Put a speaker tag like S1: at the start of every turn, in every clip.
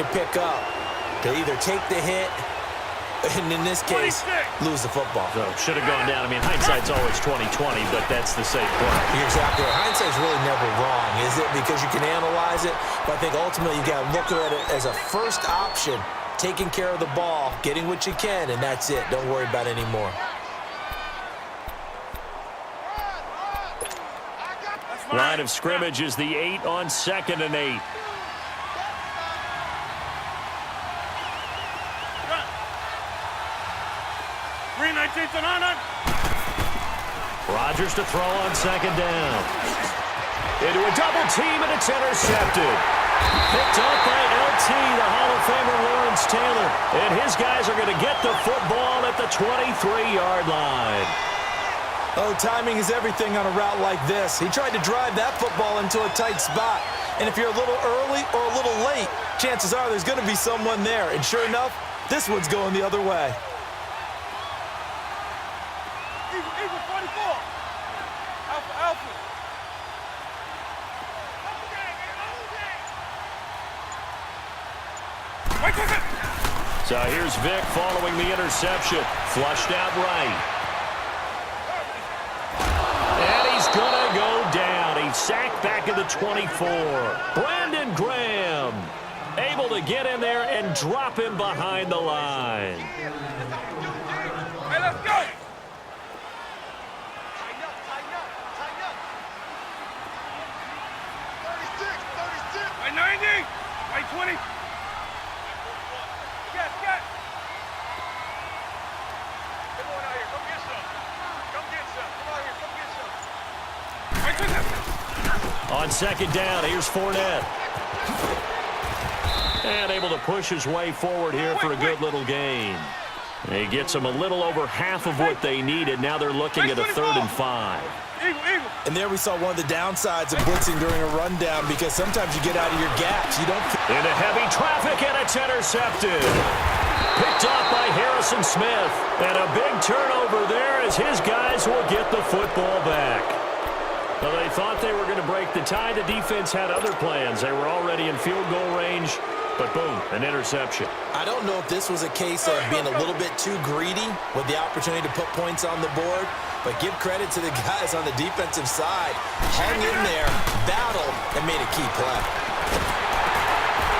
S1: to pick up to either take the hit and, in this case, lose the football.
S2: So, should have gone down. I mean, hindsight's always 20/20, but that's the same play.
S1: You're exactly right. Hindsight's really never wrong, is it? Because you can analyze it, but I think ultimately you got to look at it as a first option, taking care of the ball, getting what you can, and that's it. Don't worry about it anymore.
S2: Line of scrimmage is the 8 on 2nd and 8. Rodgers to throw on 2nd down. Into a double team, and it's intercepted. Picked up by LT, the Hall of Famer Lawrence Taylor. And his guys are going to get the football at the 23-yard line.
S1: Oh, timing is everything on a route like this. He tried to drive that football into a tight spot. And if you're a little early or a little late, chances are there's going to be someone there. And sure enough, this one's going the other way.
S3: Eagle 44. Alpha.
S2: So here's Vic following the interception. Flushed out right. And he's going to go down. He's sacked back at the 24. Brandon Graham able to get in there and drop him behind the line.
S3: Hey, let's go. By 90. By 20. Get. Come on out here. Come get some. Come out here. Come get some.
S2: On 2nd down, here's Fournette. And able to push his way forward here for a good little gain. He gets them a little over half of what they needed. Now they're looking at a 3rd and 5.
S3: Eagle.
S1: And there we saw one of the downsides of blitzing during a rundown, because sometimes you get out of your gaps. You don't.
S2: Into heavy traffic, and it's intercepted. Picked off by Harrison Smith. And a big turnover there as his guys will get the football back. Well, they thought they were going to break the tie. The defense had other plans. They were already in field goal range. But boom, an interception.
S1: I don't know if this was a case of being a little bit too greedy with the opportunity to put points on the board, but give credit to the guys on the defensive side. Hung in there, battled, and made a key play.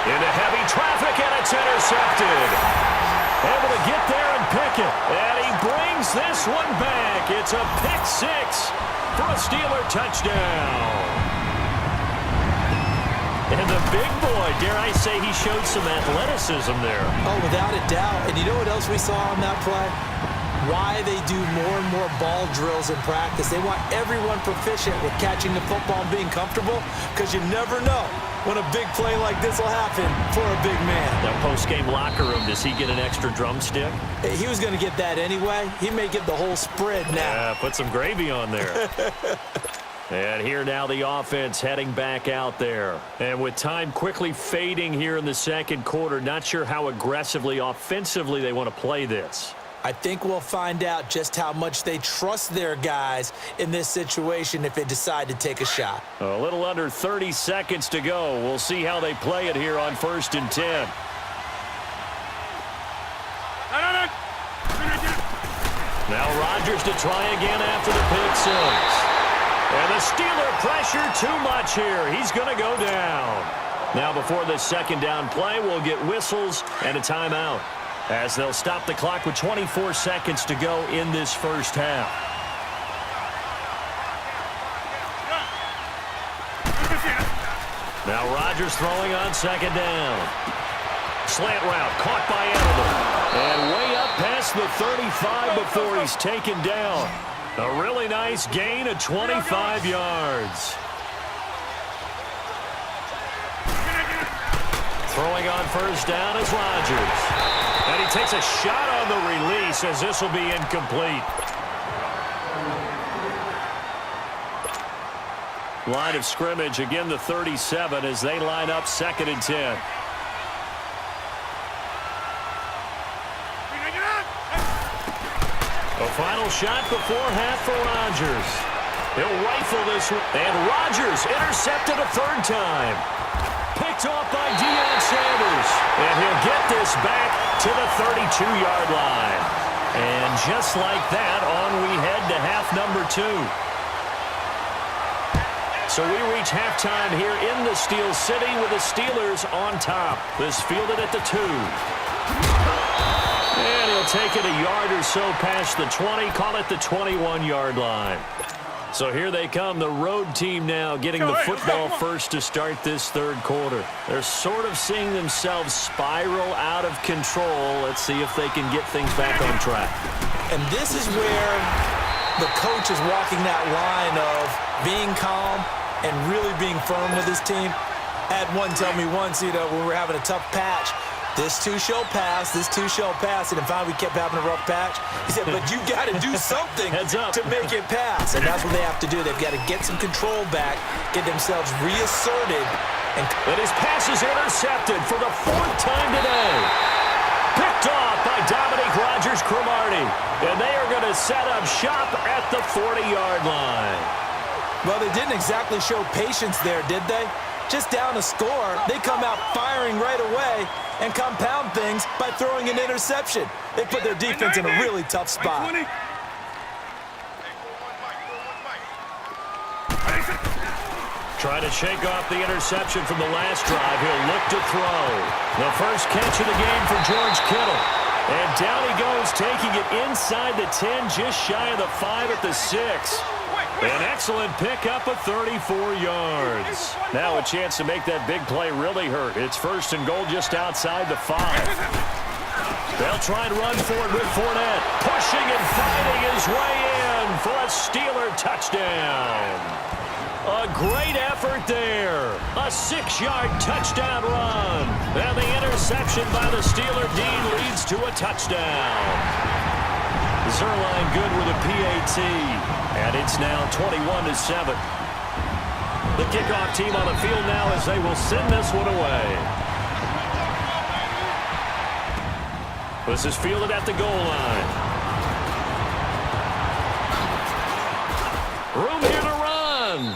S2: Into heavy traffic, and it's intercepted. Able to get there and pick it. And he brings this one back. It's a pick 6 for a Steeler touchdown. And the big boy, dare I say, he showed some athleticism there.
S1: Oh, without a doubt. And you know what else we saw on that play? Why they do more and more ball drills in practice. They want everyone proficient with catching the football and being comfortable, because you never know when a big play like this will happen for a big man.
S2: That post-game locker room, does he get an extra drumstick?
S1: He was going to get that anyway. He may get the whole spread now.
S2: Yeah, put some gravy on there. And here now the offense heading back out there. And with time quickly fading here in the 2nd quarter, not sure how aggressively, offensively they want to play this.
S1: I think we'll find out just how much they trust their guys in this situation if they decide to take a shot.
S2: A little under 30 seconds to go. We'll see how they play it here on 1st and 10. Now Rodgers to try again after the pick 6. And the Steeler pressure too much here. He's going to go down. Now before this 2nd down play, we'll get whistles and a timeout, as they'll stop the clock with 24 seconds to go in this first half. Now Rodgers throwing on 2nd down. Slant route caught by Edelman. And way up past the 35 before he's taken down. A really nice gain of 25 yards. Throwing on 1st down is Rodgers. And he takes a shot on the release, as this will be incomplete. Line of scrimmage, again the 37 as they line up 2nd and 10. A final shot before half for Rodgers. He'll rifle this one. And Rodgers intercepted a 3rd time. Picked off by Deion Sanders. And he'll get this back to the 32-yard line. And just like that, on we head to half number 2. So we reach halftime here in the Steel City with the Steelers on top. This fielded at the 2. And he'll take it a yard or so past the 20, call it the 21-yard line. So here they come, the road team now getting the football first to start this third quarter. They're sort of seeing themselves spiral out of control. Let's see if they can get things back on track.
S1: And this is where the coach is walking that line of being calm and really being firm with his team. I had one tell me once, when we were having a tough patch, this too shall pass, this too shall pass, and finally we kept having a rough patch. He said, but you got to do something to make it pass, and that's what they have to do. They've got to get some control back, get themselves reasserted. And
S2: his pass is intercepted for the 4th time today. Picked off by Dominique Rodgers-Cromartie, and they are going to set up shop at the 40-yard line.
S1: Well, they didn't exactly show patience there, did they? Just down a score, they come out firing right away and compound things by throwing an interception. They put their defense in a really tough spot.
S2: Trying to shake off the interception from the last drive. He'll look to throw. The first catch of the game for George Kittle. And down he goes, taking it inside the 10, just shy of the 5 at the 6. An excellent pickup of 34 yards. Now a chance to make that big play really hurt. It's 1st and goal just outside the 5. They'll try and run for it with Fournette. Pushing and fighting his way in for a Steeler touchdown. A great effort there. A 6-yard touchdown run. And the interception by the Steeler D leads to a touchdown. Zerline good with a PAT. And it's now 21-7. The kickoff team on the field now as they will send this one away. This is fielded at the goal line. Room here to run.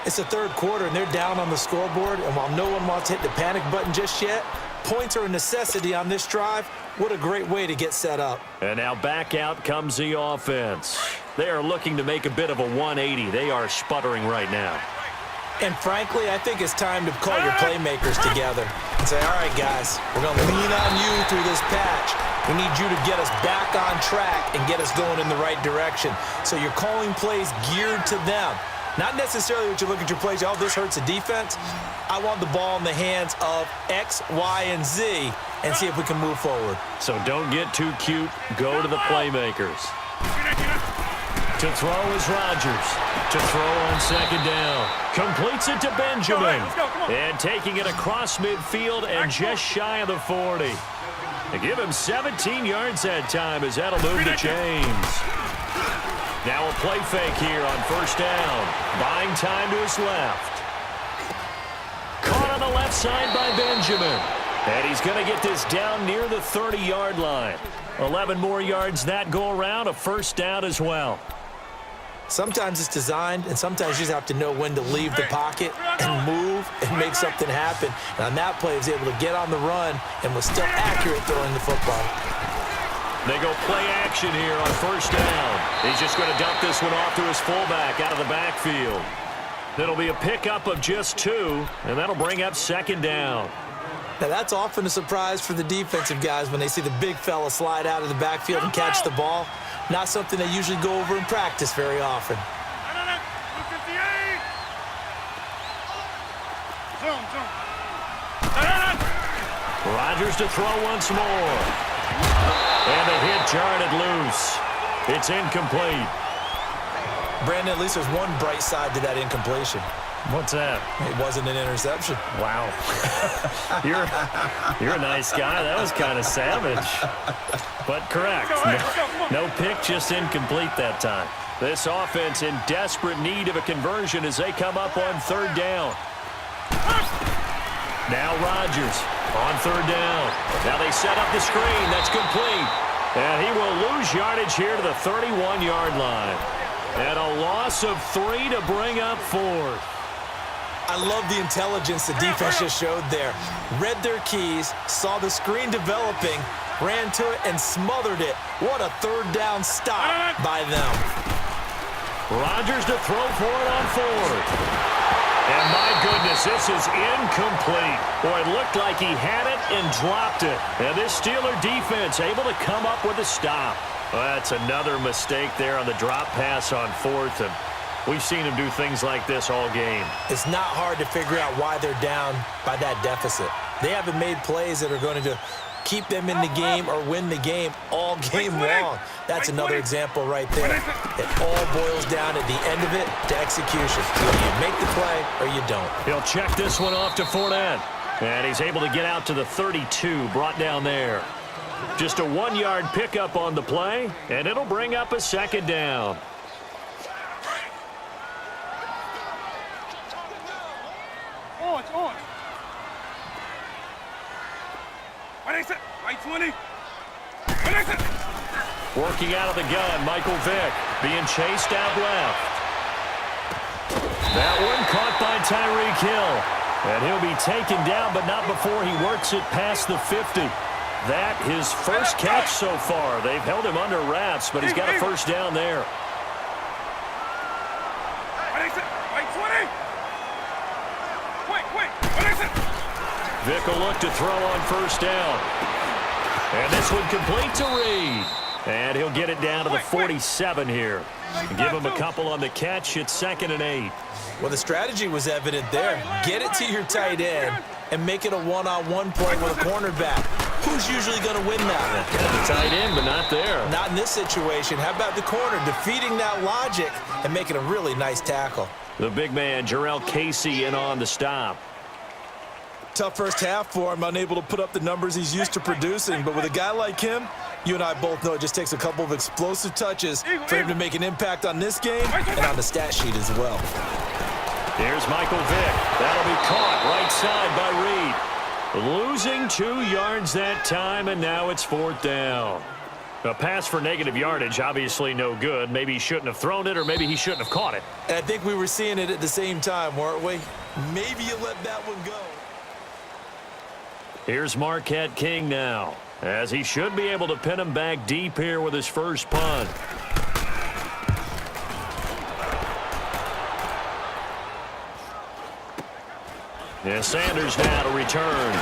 S1: It's the third quarter, and they're down on the scoreboard. And while no one wants to hit the panic button just yet, points are a necessity on this drive. What a great way to get set up.
S2: And now back out comes the offense. They are looking to make a bit of a 180. They are sputtering right now.
S1: And frankly, I think it's time to call your playmakers together and say, all right, guys, we're going to lean on you through this patch. We need you to get us back on track and get us going in the right direction. So you're calling plays geared to them. Not necessarily what you look at your plays, oh, this hurts the defense. I want the ball in the hands of X, Y, and Z and see if we can move forward.
S2: So don't get too cute. Go to the playmakers. To throw is Rodgers. To throw on 2nd down. Completes it to Benjamin. And taking it across midfield and just shy of the 40. They give him 17 yards that time as that'll move the chains. Now a play fake here on 1st down. Buying time to his left. Caught on the left side by Benjamin. And he's going to get this down near the 30-yard line. 11 more yards that go around. A 1st down as well.
S1: Sometimes it's designed, and sometimes you just have to know when to leave the pocket and move and make something happen. And on that play, he was able to get on the run and was still accurate throwing the football.
S2: They go play action here on 1st down. He's just going to dump this one off to his fullback out of the backfield. It'll be a pickup of just 2, and that'll bring up 2nd down.
S1: Now, that's often a surprise for the defensive guys when they see the big fella slide out of the backfield and catch the ball. Not something they usually go over in practice very often.
S2: Rodgers to throw once more. And the hit jarred it loose. It's incomplete.
S1: Brandon, at least there's one bright side to that incompletion.
S2: What's that?
S1: It wasn't an interception.
S2: Wow. You're a nice guy. That was kind of savage. But correct. No pick, just incomplete that time. This offense in desperate need of a conversion as they come up on 3rd down. Now Rodgers on 3rd down. Now they set up the screen. That's complete. And he will lose yardage here to the 31-yard line. And a loss of 3 to bring up 4.
S1: I love the intelligence the defense just showed there. Read their keys, saw the screen developing, ran to it, and smothered it. What a third down stop by them.
S2: Rodgers to throw for it on fourth. And my goodness, this is incomplete. Boy, it looked like he had it and dropped it. And this Steeler defense able to come up with a stop. Well, that's another mistake there on the drop pass on fourth. And we've seen him do things like this all game.
S1: It's not hard to figure out why they're down by that deficit. They haven't made plays that are going to keep them in the game or win the game all game long. That's another example right there. It all boils down at the end of it to execution. Either you make the play or you don't.
S2: He'll check this one off to Fournette. And he's able to get out to the 32, brought down there. Just a 1-yard pickup on the play, and it'll bring up a second down.
S3: On. What is it? Right 20. What is it?
S2: Working out of the gun, Michael Vick being chased out left. That one caught by Tyreek Hill. And he'll be taken down, but not before he works it past the 50. That his first catch so far. They've held him under wraps, but he's got a first down there.
S3: What is it? Right 20. Quick. What is it?
S2: Vick will look to throw on first down. And this one complete to Reed. And he'll get it down to the 47 here. Give him a couple on the catch. It's 2nd and 8.
S1: Well, the strategy was evident there. Get it to your tight end and make it a one-on-one play with a cornerback. Who's usually going to win that one?
S2: The tight end, but not there.
S1: Not in this situation. How about the corner defeating that logic and making a really nice tackle?
S2: The big man, Jarrell Casey, in on the stop.
S1: Tough first half for him, unable to put up the numbers he's used to producing. But with a guy like him, you and I both know it just takes a couple of explosive touches for him to make an impact on this game and on the stat sheet as well.
S2: Here's Michael Vick. That'll be caught right side by Reed. Losing 2 yards that time, and now it's 4th down. A pass for negative yardage, obviously no good. Maybe he shouldn't have thrown it, or maybe he shouldn't have caught it.
S1: And I think we were seeing it at the same time, weren't we? Maybe you let that one go.
S2: Here's Marquette King now, as he should be able to pin him back deep here with his first punt. And Sanders now to return.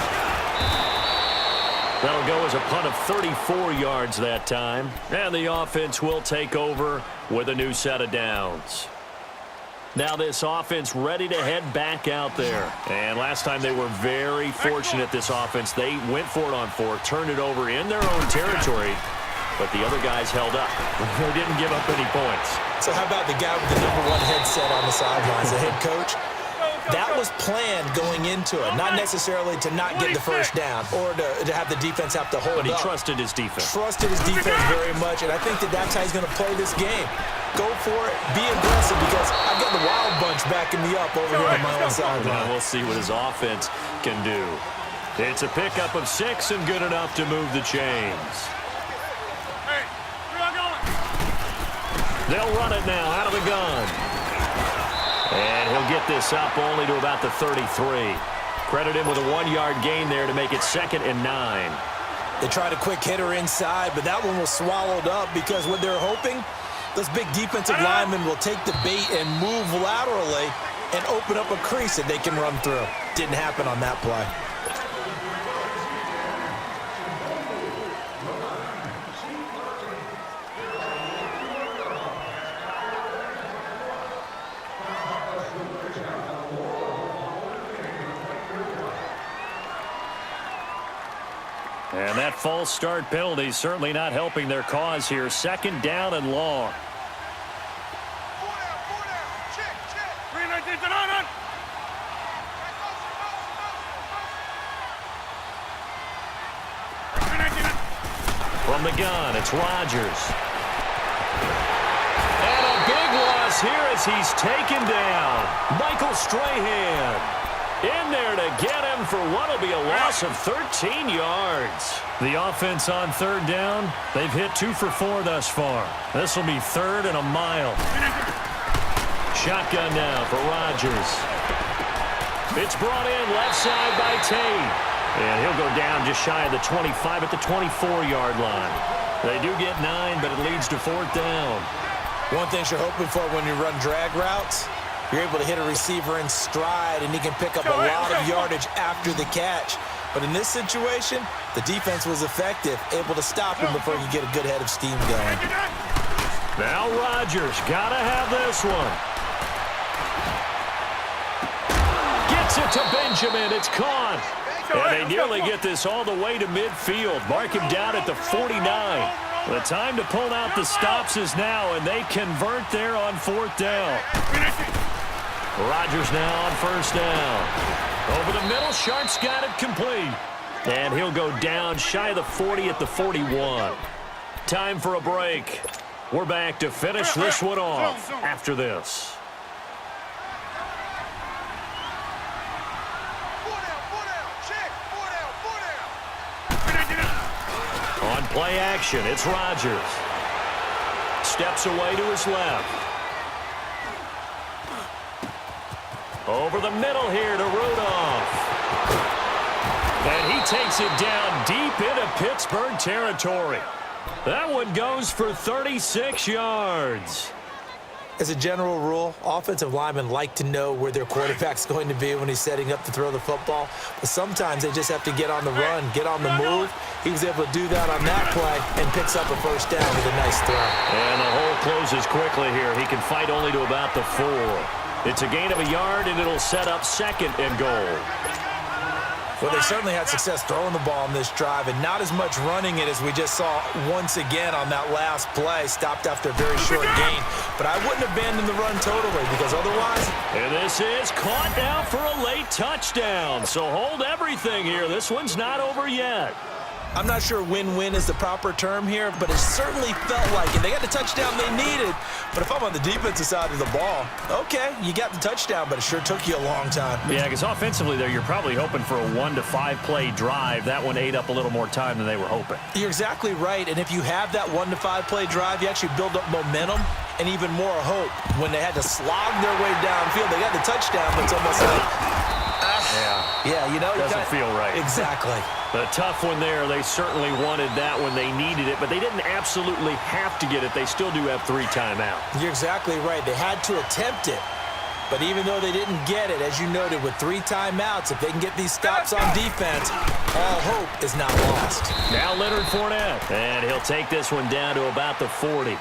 S2: That'll go as a punt of 34 yards that time. And the offense will take over with a new set of downs. Now this offense ready to head back out there. And last time they were very fortunate, this offense. They went for it on 4, turned it over in their own territory, but the other guys held up. They didn't give up any points.
S1: So how about the guy with the #1 headset on the sidelines, the head coach? That was planned going into it, not necessarily to not get the first down or to have the defense have to hold up.
S2: But he trusted his defense.
S1: Trusted his defense very much, and I think that's how he's going to play this game. Go for it, be aggressive, because I've got the Wild Bunch backing me up over here on my own sideline.
S2: We'll see what his offense can do. It's a pickup of 6 and good enough to move the chains.
S3: Hey, where y'all going?
S2: They'll run it now out of the gun. And he'll get this up only to about the 33. Credit him with a 1-yard gain there to make it 2nd and 9.
S1: They tried a quick hitter inside, but that one was swallowed up because what they're hoping, those big defensive linemen will take the bait and move laterally and open up a crease that they can run through. Didn't happen on that play.
S2: And that false start penalty certainly not helping their cause here. 2nd down and long.
S3: 4 down. Check. 319, on.
S2: From the gun, it's Rodgers. And a big loss here as he's taken down. Michael Strahan in there to get him for what will be a loss of 13 yards. The offense on 3rd down, they've hit 2 for 4 thus far. This will be 3rd and a mile. Shotgun now for Rodgers. It's brought in left side by Tate. And he'll go down just shy of the 25 at the 24-yard line. They do get 9, but it leads to 4th down.
S1: One thing you're hoping for when you run drag routes, you're able to hit a receiver in stride, and he can pick up a lot of yardage after the catch. But in this situation, the defense was effective, able to stop him before you get a good head of steam going.
S2: Now Rodgers got to have this one. Gets it to Benjamin. It's caught. And they nearly get this all the way to midfield. Mark him down at the 49. The time to pull out the stops is now, and they convert there on 4th down. Rodgers now on 1st down. Over the middle, Sharp's got it complete. And he'll go down shy of the 40 at the 41. Time for a break. We're back to finish this one off after this. On play action, it's Rodgers. Steps away to his left. Over the middle here to Rudolph. And he takes it down deep into Pittsburgh territory. That one goes for 36 yards.
S1: As a general rule, offensive linemen like to know where their quarterback's going to be when he's setting up to throw the football. But sometimes they just have to get on the run, get on the move. He was able to do that on that play and picks up a 1st down with a nice throw.
S2: And the hole closes quickly here. He can fight only to about the 4. It's a gain of a yard, and it'll set up 2nd and goal.
S1: Well, they certainly had success throwing the ball on this drive, and not as much running it as we just saw once again on that last play. Stopped after a very short gain. But I wouldn't abandon the run totally, because otherwise...
S2: And this is caught now for a late touchdown. So hold everything here. This one's not over yet.
S1: I'm not sure win-win is the proper term here, but it certainly felt like it. They got the touchdown they needed, but if I'm on the defensive side of the ball, okay, you got the touchdown, but it sure took you a long time.
S2: Yeah, because offensively there, you're probably hoping for a 1 to 5 play drive. That one ate up a little more time than they were hoping.
S1: You're exactly right, and if you have that 1 to 5 play drive, you actually build up momentum and even more hope. When they had to slog their way downfield, they got the touchdown, but it's almost like... Yeah, you know,
S2: doesn't feel right.
S1: Exactly.
S2: The tough one there. They certainly wanted that when they needed it, but they didn't absolutely have to get it. They still do have 3 timeouts.
S1: You're exactly right. They had to attempt it, but even though they didn't get it, as you noted, with 3 timeouts, if they can get these stops on defense, all hope is not lost.
S2: Now Leonard Fournette, and he'll take this one down to about the 40.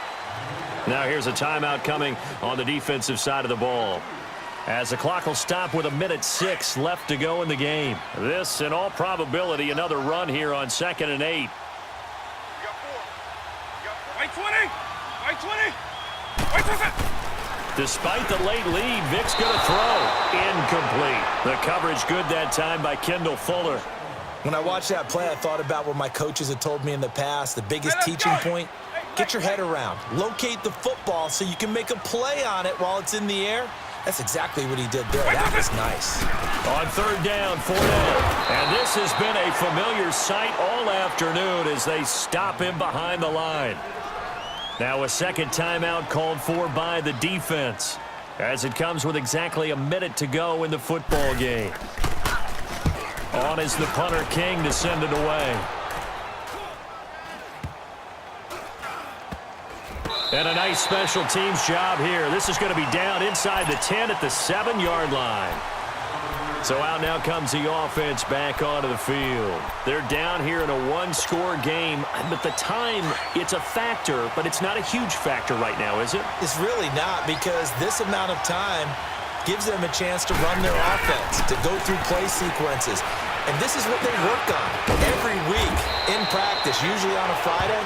S2: Now here's a timeout coming on the defensive side of the ball, as the clock will stop with 1:06 left to go in the game. This, in all probability, another run here on 2nd and 8.
S3: Right 20! Right 20! Right 20!
S2: Despite the late lead, Vic's going to throw. Incomplete. The coverage good that time by Kendall Fuller.
S1: When I watched that play, I thought about what my coaches had told me in the past. The biggest teaching point, get your head around. Locate the football so you can make a play on it while it's in the air. That's exactly what he did there. That was nice.
S2: On 3rd down, Fournette. And this has been a familiar sight all afternoon as they stop him behind the line. Now a 2nd timeout called for by the defense, as it comes with exactly 1 minute to go in the football game. On is the punter, King, to send it away. And a nice special teams job here. This is going to be down inside the 10 at the 7-yard line. So out now comes the offense back onto the field. They're down here in a 1-score game, but the time, it's a factor, but it's not a huge factor right now, is it?
S1: It's really not, because this amount of time gives them a chance to run their offense, to go through play sequences. And this is what they work on every week in practice, usually on a Friday.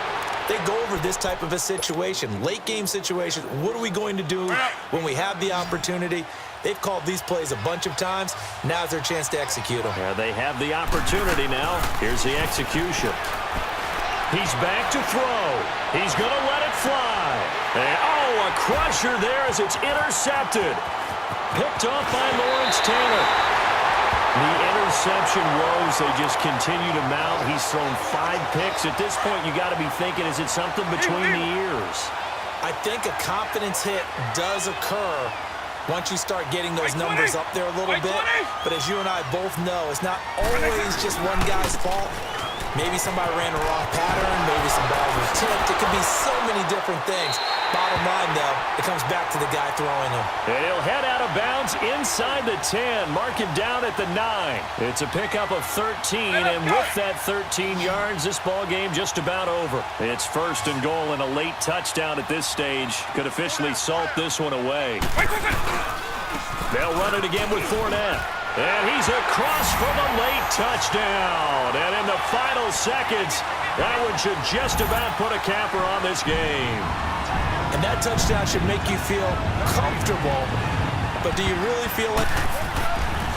S1: They go over this type of a situation, late game situation. What are we going to do when we have the opportunity? They've called these plays a bunch of times. Now's their chance to execute them.
S2: Yeah, they have the opportunity now. Here's the execution. He's back to throw. He's going to let it fly. And, oh, a crusher there as it's intercepted. Picked off by Lawrence Taylor. The interception woes, they just continue to mount. He's thrown 5 picks. At this point, you got to be thinking, is it something between the ears?
S1: I think a confidence hit does occur once you start getting those numbers up there a little bit. But as you and I both know, it's not always just one guy's fault. Maybe somebody ran a wrong pattern. Maybe some balls were tipped. It could be so many different things. Bottom line, though, it comes back to the guy throwing them.
S2: And he'll head out of bounds inside the 10. Mark him down at the 9. It's a pickup of 13, and with that 13 yards, this ball game just about over. It's first and goal and a late touchdown at this stage. Could officially salt this one away. They'll run it again with Fournette. And he's across for the late touchdown. And in the final seconds, that one should just about put a capper on this game.
S1: And that touchdown should make you feel comfortable. But do you really feel it?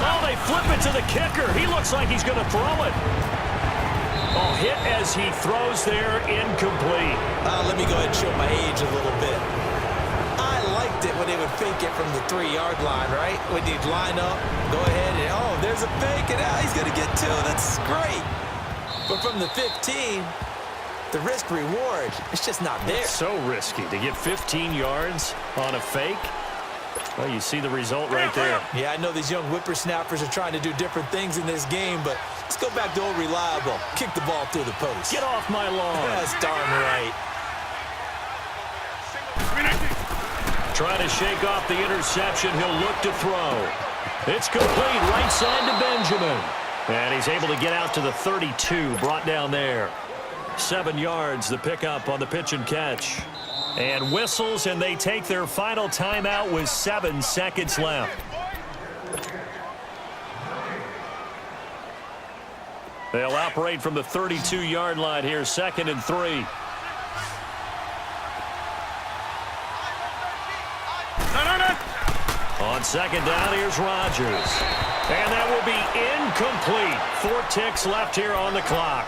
S2: Oh, they flip it to the kicker. He looks like he's going to throw it. Oh, hit as he throws there, incomplete.
S1: Let me go ahead and show my age a little bit. I liked it when they would fake it from the 3-yard line, right? When you'd line up, go ahead, and oh, there's a fake, and he's going to get 2. That's great. But from the 15, the risk-reward, it's just not there.
S2: It's so risky to get 15 yards on a fake. Well, you see the result right there.
S1: Yeah, I know these young whippersnappers are trying to do different things in this game, but let's go back to old reliable. Kick the ball through the post.
S2: Get off my lawn.
S1: That's darn right.
S2: Trying to shake off the interception. He'll look to throw. It's complete right side to Benjamin. And he's able to get out to the 32, brought down there. 7 yards, the pickup on the pitch and catch. And whistles, and they take their final timeout with 7 seconds left. They'll operate from the 32-yard line here, 2nd and 3. On 2nd down, here's Rodgers. And that will be incomplete. 4 ticks left here on the clock.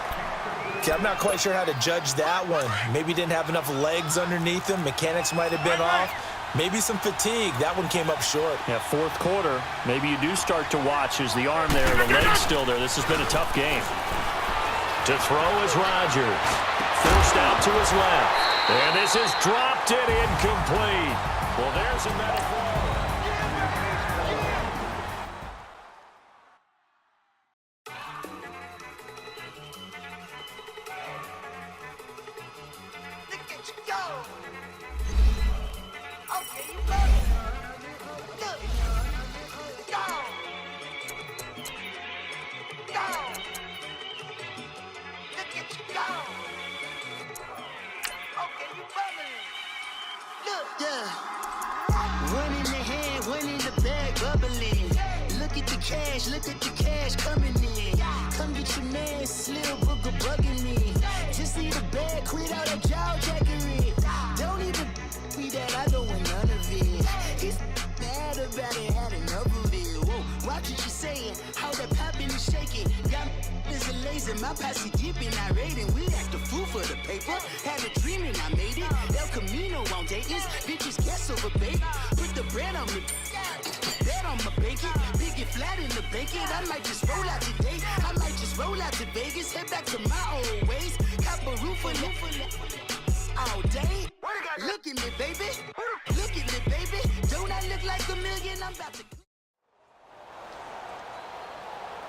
S1: Okay, I'm not quite sure how to judge that one. Maybe didn't have enough legs underneath him. Mechanics might have been off. Maybe some fatigue. That one came up short.
S2: Yeah, 4th quarter. Maybe you do start to watch as the arm there, the leg's still there. This has been a tough game. To throw is Rodgers. Forced out to his left. And this is dropped in incomplete. Well, there's a metaphor.
S4: Look at the cash coming in. Come get your man, Slim Booker bugging me. Just need a bag, quit all that jaw jackery. Don't even be that, I don't want none of it. He's mad about it, had enough of it. Whoa, watch what you saying, how that popping and shaking. Got is a laser, my posse dipping, I raiding. We act a fool for the paper. Had a dream and I made it. El Camino on Dayton's, bitches guess over bait. Put the bread on me. Bet on my bacon, big it flat in the bacon. I might just roll out today. I might just roll out to Vegas, head back to my old ways. Cop a roof all day. Look at me, baby. Look at me, baby. Don't I look like $1 million? I'm about to.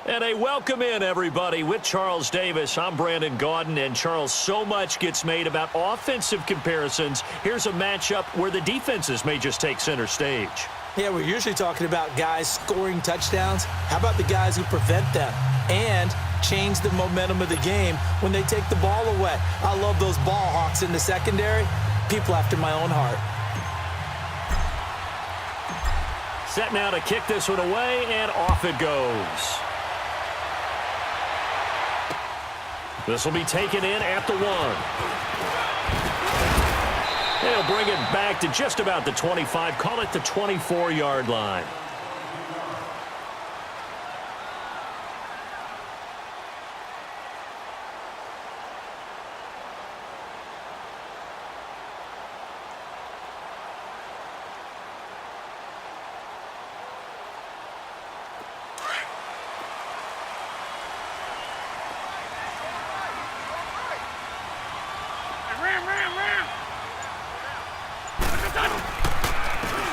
S2: And a welcome in, everybody, with Charles Davis. I'm Brandon Gaudin, and Charles, so much gets made about offensive comparisons. Here's a matchup where the defenses may just take center stage.
S1: Yeah, we're usually talking about guys scoring touchdowns. How about the guys who prevent them and change the momentum of the game when they take the ball away? I love those ball hawks in the secondary. People after my own heart.
S2: Set now to kick this one away, and off it goes. This will be taken in at the 1. They'll bring it back to just about the 25, call it the 24-yard line.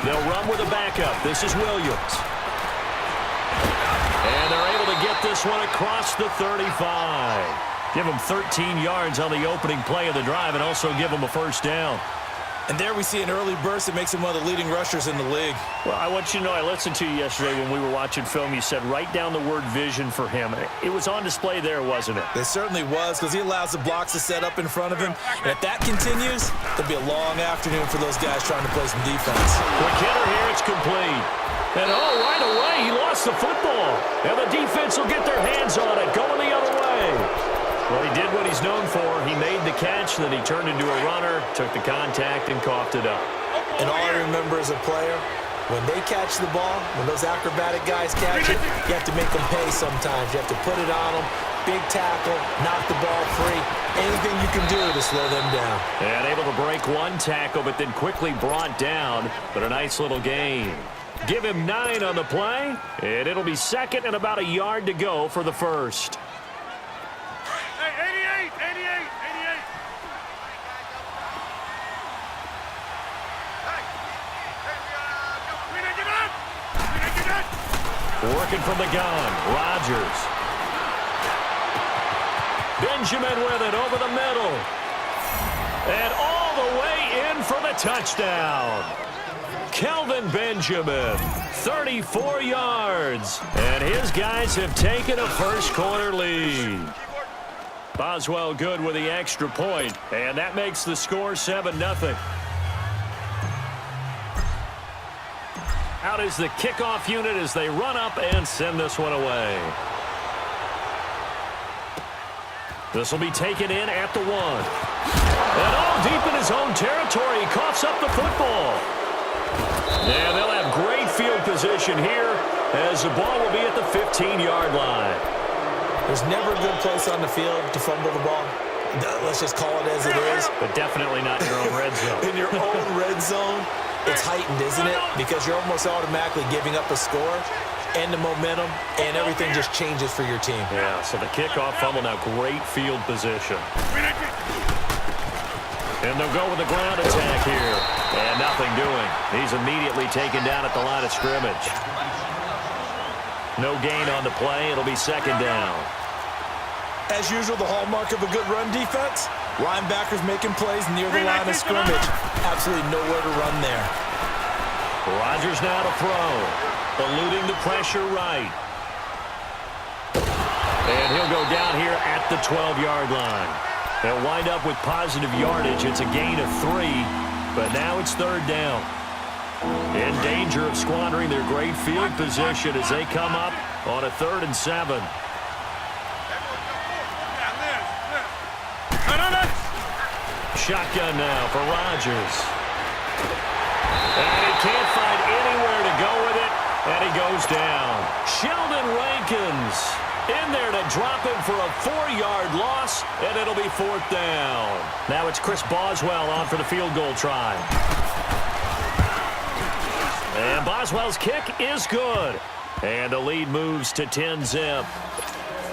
S2: They'll run with a backup. This is Williams. And they're able to get this one across the 35. Give them 13 yards on the opening play of the drive and also give them a first down.
S1: And there we see an early burst that makes him one of the leading rushers in the league.
S2: Well, I want you to know, I listened to you yesterday when we were watching film. You said write down the word vision for him. It was on display there, wasn't it?
S1: It certainly was, because he allows the blocks to set up in front of him. And if that continues, there'll be a long afternoon for those guys trying to play some defense.
S2: Quick hitter here, it's complete. And right away, he lost the football. And the defense will get their hands on it, going the other way. Well, he did what he's known for. He made the catch, then he turned into a runner, took the contact, and coughed it up.
S1: And all I remember as a player, when they catch the ball, when those acrobatic guys catch it, you have to make them pay sometimes. You have to put it on them, big tackle, knock the ball free, anything you can do to slow them down.
S2: And able to break one tackle, but then quickly brought down, but a nice little gain. Give him 9 on the play, and it'll be second and about a yard to go for the first.
S3: Hey, 88, 88, 88.
S2: Working from the gun, Rodgers. Benjamin with it over the middle. And all the way in for the touchdown. Kelvin Benjamin, 34 yards. And his guys have taken a first-quarter lead. Boswell good with the extra point, and that makes the score 7-0. Out is the kickoff unit as they run up and send this one away. This will be taken in at the 1. And all deep in his own territory, he coughs up the football. And they'll have great field position here as the ball will be at the 15-yard line.
S1: There's never a good place on the field to fumble the ball. Let's just call it as it is.
S2: But definitely not in your own red zone.
S1: In your own red zone, it's heightened, isn't it? Because you're almost automatically giving up a score and the momentum, and everything just changes for your team.
S2: Yeah, so the kickoff fumble now, great field position. And they'll go with the ground attack here. And nothing doing. He's immediately taken down at the line of scrimmage. No gain on the play. It'll be second down.
S1: As usual, the hallmark of a good run defense, linebackers making plays near the line of scrimmage. Absolutely nowhere to run there.
S2: Rodgers now to throw. Eluding the pressure right. And he'll go down here at the 12-yard line. They'll wind up with positive yardage. It's a gain of 3, but now it's third down. In danger of squandering their great field position as they come up on a 3rd and 7. Shotgun now for Rodgers. And he can't find anywhere to go with it, and he goes down. Sheldon Rankins in there to drop him for a 4-yard loss, and it'll be 4th down. Now it's Chris Boswell on for the field goal try. And Boswell's kick is good. And the lead moves to 10-zip.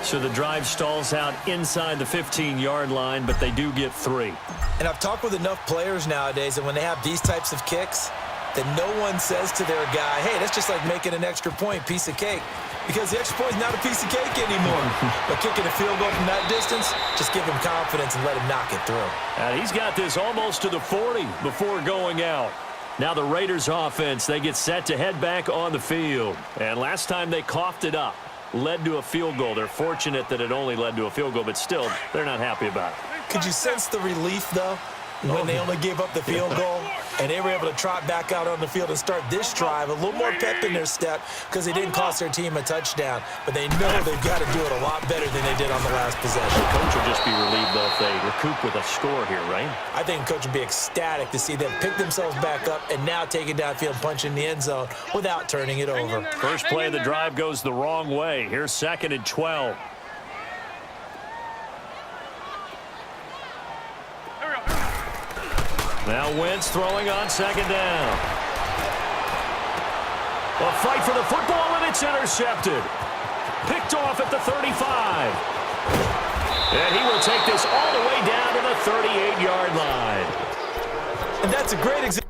S2: So the drive stalls out inside the 15-yard line, but they do get 3.
S1: And I've talked with enough players nowadays, and when they have these types of kicks, that no one says to their guy, hey, that's just like making an extra point, piece of cake. Because the extra point is not a piece of cake anymore. But kicking a field goal from that distance, just give him confidence and let him knock it through.
S2: And he's got this almost to the 40 before going out. Now the Raiders offense, they get set to head back on the field. And last time they coughed it up, led to a field goal. They're fortunate that it only led to a field goal, but still, they're not happy about it.
S1: Could you sense the relief, though, when they only gave up the field goal and they were able to trot back out on the field and start this drive, a little more pep in their step because they didn't cost their team a touchdown, but they know they've got to do it a lot better than they did on the last possession.
S2: The coach will just be relieved, though, if they recoup with a score here, right?
S1: I think the coach would be ecstatic to see them pick themselves back up and now take it downfield, punch in the end zone without turning it over.
S2: First play of the drive goes the wrong way. Here's 2nd and 12. Now Wentz throwing on 2nd down. A fight for the football, and it's intercepted. Picked off at the 35. And he will take this all the way down to the 38-yard line.
S1: And that's a great example.